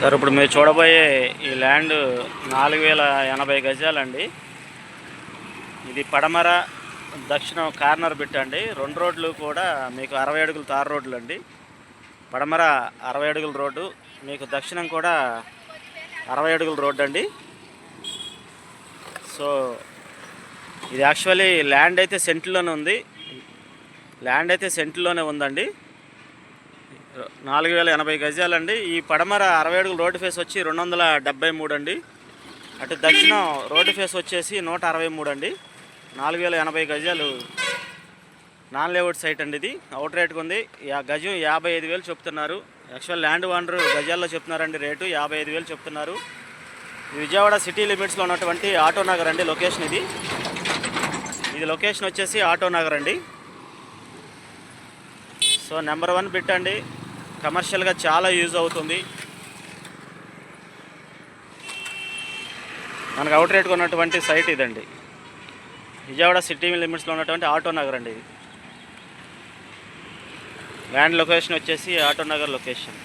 Sir ఇప్పుడు మీరు చూడబోయే ఈ ల్యాండ్ 4080 గజాలండి. ఇది పడమర దక్షిణం కార్నర్ బిట్ అండి. 2 రోడ్లు కూడా మీకు 60 అడుగుల తార్ రోడ్లు అండి. పడమర 60 అడుగుల రోడ్డు, మీకు దక్షిణం కూడా 60 అడుగుల రోడ్డు అండి. సో ఇది యాక్చువల్లీ ల్యాండ్ అయితే సెంట్లోనే ఉంది. ఉందండి. 4080 గజాలండి. ఈ పడమర 60 అడుగుల రోడ్డు ఫేస్ వచ్చి 273 అండి. అటు దక్షిణం రోడ్డు ఫేస్ వచ్చేసి 163 అండి. 4080 గజాలు నాన్ లేఅవుట్ సైట్ అండి. ఇది అవుట్ రేట్కి ఉంది. గజం 55,000 చెప్తున్నారు. యాక్చువల్ ల్యాండ్ ఓనరు గజాల్లో చెప్తున్నారండి. రేటు 55,000 చెప్తున్నారు. విజయవాడ సిటీ లిమిట్స్లో ఉన్నటువంటి ఆటో నగర్ అండి లొకేషన్. ఇది లొకేషన్ వచ్చేసి ఆటో నగర్ అండి. సో నెంబర్ 1 బిట్ అండి. కమర్షియల్గా చాలా యూజ్ అవుతుంది. మనకు అవుట్ రేట్గా ఉన్నటువంటి సైట్ ఇదండి. విజయవాడ సిటీ లిమిట్స్లో ఉన్నటువంటి ఆటో నగర్ అండి. ఇది ల్యాండ్ లొకేషన్ వచ్చేసి ఆటో నగర్ లొకేషన్.